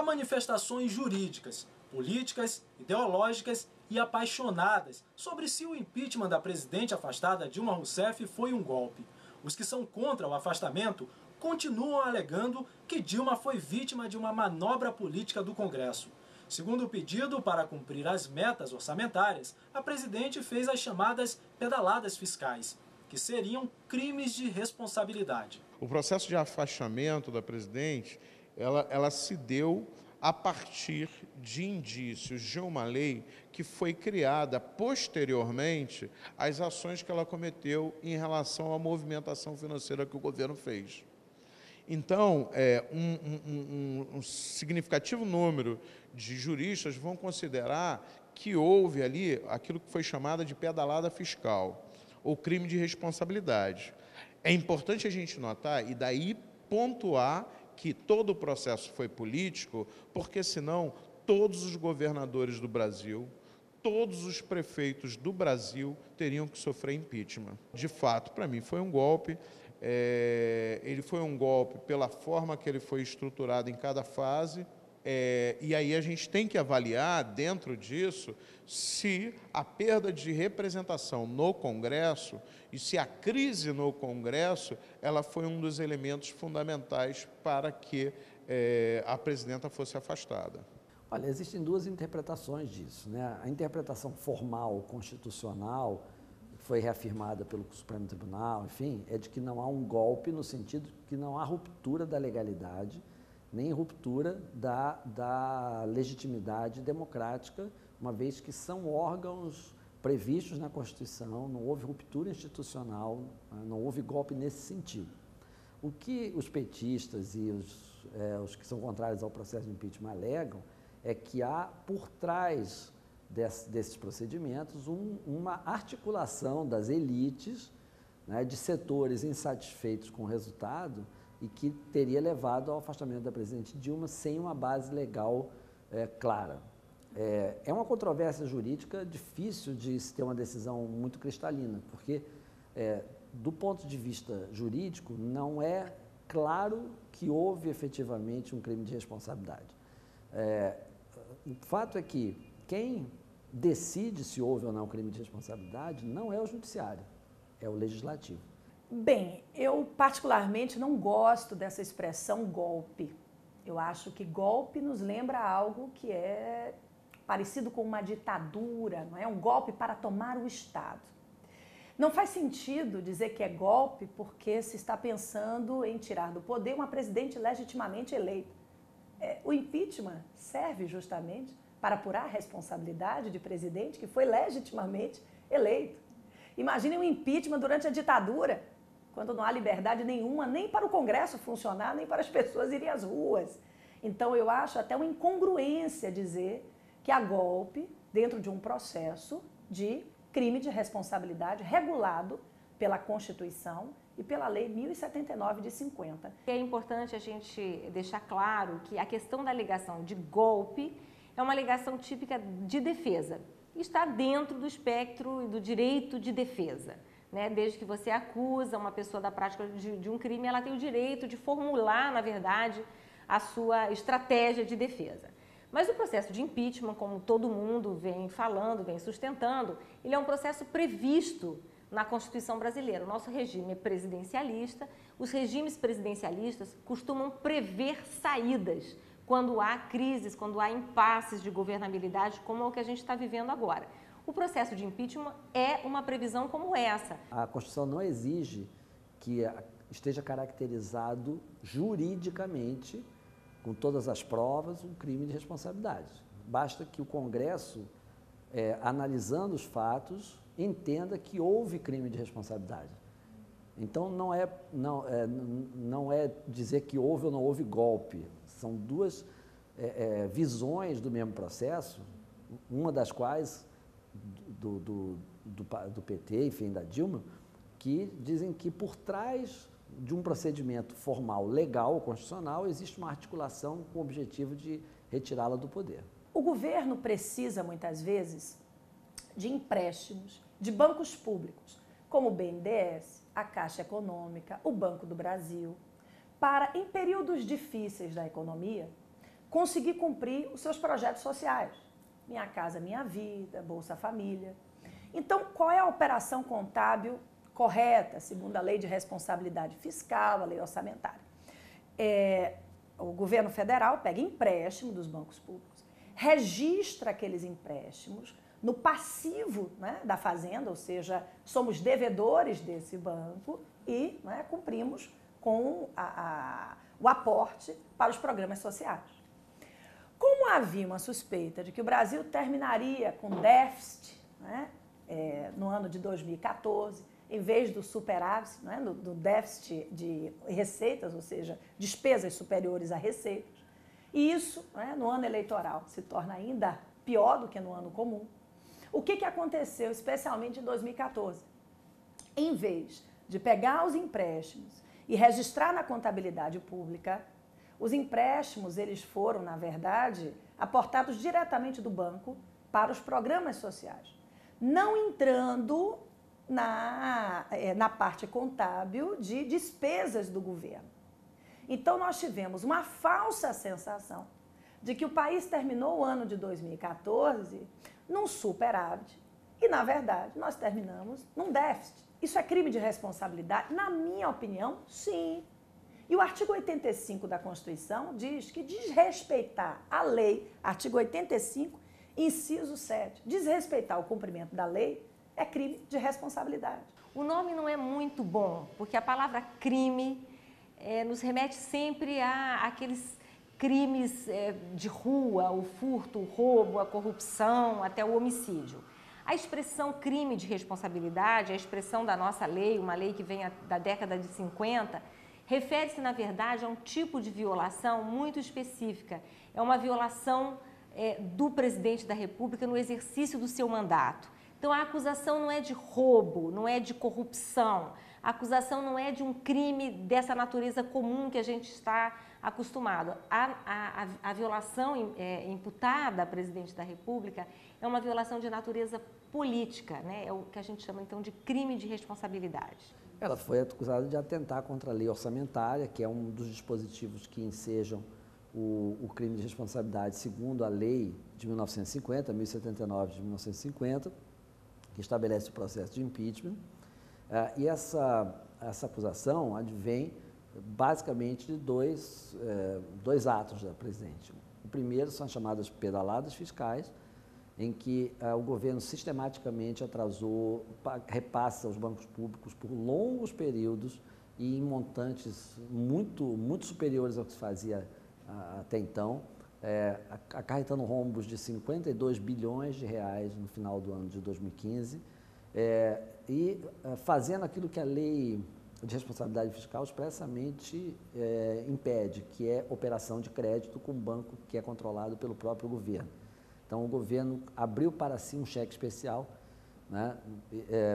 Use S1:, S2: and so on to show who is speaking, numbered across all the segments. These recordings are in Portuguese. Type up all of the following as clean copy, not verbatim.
S1: manifestações jurídicas, políticas, ideológicas e apaixonadas sobre se o impeachment da presidente afastada Dilma Rousseff foi um golpe. Os que são contra o afastamento continuam alegando que Dilma foi vítima de uma manobra política do Congresso. Segundo o pedido para cumprir as metas orçamentárias, a presidente fez as chamadas pedaladas fiscais, que seriam crimes de responsabilidade.
S2: O processo de afastamento da presidente, ela se deu a partir de indícios de uma lei que foi criada posteriormente às ações que ela cometeu em relação à movimentação financeira que o governo fez. Então, um significativo número de juristas vão considerar que houve ali aquilo que foi chamada de pedalada fiscal, ou crime de responsabilidade. É importante a gente notar e daí pontuar que todo o processo foi político, porque senão todos os governadores do Brasil, todos os prefeitos do Brasil teriam que sofrer impeachment. De fato, para mim foi um golpe. Ele foi um golpe pela forma que ele foi estruturado em cada fase, e aí a gente tem que avaliar, dentro disso, se a perda de representação no Congresso e se a crise no Congresso ela foi um dos elementos fundamentais para que a presidenta fosse afastada.
S3: Olha, existem duas interpretações disso, né? A interpretação formal, constitucional, foi reafirmada pelo Supremo Tribunal, enfim, é de que não há um golpe no sentido que não há ruptura da legalidade, nem ruptura da legitimidade democrática, uma vez que são órgãos previstos na Constituição, não houve ruptura institucional, não houve golpe nesse sentido. O que os petistas e os que são contrários ao processo de impeachment alegam é que há por trás desses procedimentos uma articulação das elites, né, de setores insatisfeitos com o resultado e que teria levado ao afastamento da presidente Dilma sem uma base legal clara. É uma controvérsia jurídica difícil de se ter uma decisão muito cristalina, porque do ponto de vista jurídico não é claro que houve efetivamente um crime de responsabilidade. O fato é que quem decide se houve ou não crime de responsabilidade não é o judiciário, é o legislativo.
S4: Bem, eu particularmente não gosto dessa expressão golpe. Eu acho que golpe nos lembra algo que é parecido com uma ditadura, não é? Um golpe para tomar o Estado. Não faz sentido dizer que é golpe porque se está pensando em tirar do poder uma presidente legitimamente eleita. O impeachment serve justamente para apurar a responsabilidade de presidente que foi legitimamente eleito. Imaginem um impeachment durante a ditadura, quando não há liberdade nenhuma, nem para o Congresso funcionar, nem para as pessoas irem às ruas. Então, eu acho até uma incongruência dizer que há golpe dentro de um processo de crime de responsabilidade regulado pela Constituição e pela Lei 1079 de 50.
S5: É importante a gente deixar claro que a questão da alegação de golpe é uma alegação típica de defesa. Está dentro do espectro do direito de defesa, né? Desde que você acusa uma pessoa da prática de um crime, ela tem o direito de formular, na verdade, a sua estratégia de defesa. Mas o processo de impeachment, como todo mundo vem falando, vem sustentando, ele é um processo previsto na Constituição brasileira. O nosso regime é presidencialista, os regimes presidencialistas costumam prever saídas quando há crises, quando há impasses de governabilidade, como é o que a gente está vivendo agora. O processo de impeachment é uma previsão como essa.
S3: A Constituição não exige que esteja caracterizado juridicamente, com todas as provas, um crime de responsabilidade. Basta que o Congresso, analisando os fatos, entenda que houve crime de responsabilidade. Então, não é dizer que houve ou não houve golpe. São duas visões do mesmo processo, uma das quais do PT, enfim, da Dilma, que dizem que por trás de um procedimento formal, legal, constitucional, existe uma articulação com o objetivo de retirá-la do poder.
S4: O governo precisa, muitas vezes, de empréstimos de bancos públicos, como o BNDES, a Caixa Econômica, o Banco do Brasil, para, em períodos difíceis da economia, conseguir cumprir os seus projetos sociais. Minha Casa Minha Vida, Bolsa Família. Então, qual é a operação contábil correta, segundo a Lei de Responsabilidade Fiscal, a Lei Orçamentária? O governo federal pega empréstimo dos bancos públicos, registra aqueles empréstimos no passivo, né, da Fazenda, ou seja, somos devedores desse banco e, né, cumprimos com o aporte para os programas sociais. Como havia uma suspeita de que o Brasil terminaria com déficit, né, no ano de 2014, em vez do superávit, né, do déficit de receitas, ou seja, despesas superiores a receitas, e isso, né, no ano eleitoral se torna ainda pior do que no ano comum. O que aconteceu, especialmente em 2014? Em vez de pegar os empréstimos e registrar na contabilidade pública, os empréstimos, eles foram, na verdade, aportados diretamente do banco para os programas sociais, não entrando na parte contábil de despesas do governo. Então, nós tivemos uma falsa sensação de que o país terminou o ano de 2014 num superávit e, na verdade, nós terminamos num déficit. Isso é crime de responsabilidade? Na minha opinião, sim. E o artigo 85 da Constituição diz que desrespeitar a lei, artigo 85, inciso 7, desrespeitar o cumprimento da lei é crime de responsabilidade.
S5: O nome não é muito bom, porque a palavra crime nos remete sempre àqueles crimes de rua, o furto, o roubo, a corrupção, até o homicídio. A expressão crime de responsabilidade, a expressão da nossa lei, uma lei que vem da década de 50, refere-se, na verdade, a um tipo de violação muito específica. É uma violação do presidente da República no exercício do seu mandato. Então, a acusação não é de roubo, não é de corrupção, a acusação não é de um crime dessa natureza comum que a gente está acostumado. A violação imputada à presidente da República é uma violação de natureza política, né? É o que a gente chama, então, de crime de responsabilidade.
S3: Ela foi acusada de atentar contra a lei orçamentária, que é um dos dispositivos que ensejam o crime de responsabilidade segundo a lei de 1950, 1079 de 1950, que estabelece o processo de impeachment. E essa acusação advém basicamente de dois atos da presidente. O primeiro são as chamadas pedaladas fiscais, em que o governo sistematicamente atrasou repasses aos bancos públicos por longos períodos e em montantes muito superiores ao que se fazia até então, acarretando rombos de 52 bilhões de reais no final do ano de 2015, e fazendo aquilo que a lei de responsabilidade fiscal expressamente impede, que é operação de crédito com banco que é controlado pelo próprio governo. Então, o governo abriu para si um cheque especial, né,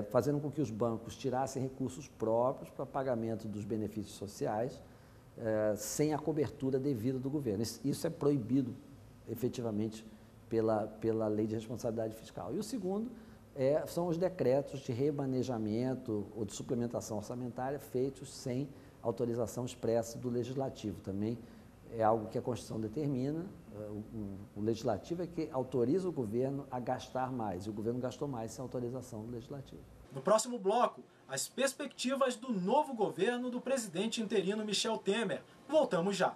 S3: fazendo com que os bancos tirassem recursos próprios para pagamento dos benefícios sociais, sem a cobertura devida do governo. Isso é proibido, efetivamente, pela Lei de Responsabilidade Fiscal. E o segundo são os decretos de remanejamento ou de suplementação orçamentária feitos sem autorização expressa do Legislativo. Também é algo que a Constituição determina. O Legislativo é que autoriza o governo a gastar mais, e o governo gastou mais sem autorização do Legislativo.
S1: No próximo bloco, as perspectivas do novo governo do presidente interino Michel Temer. Voltamos já.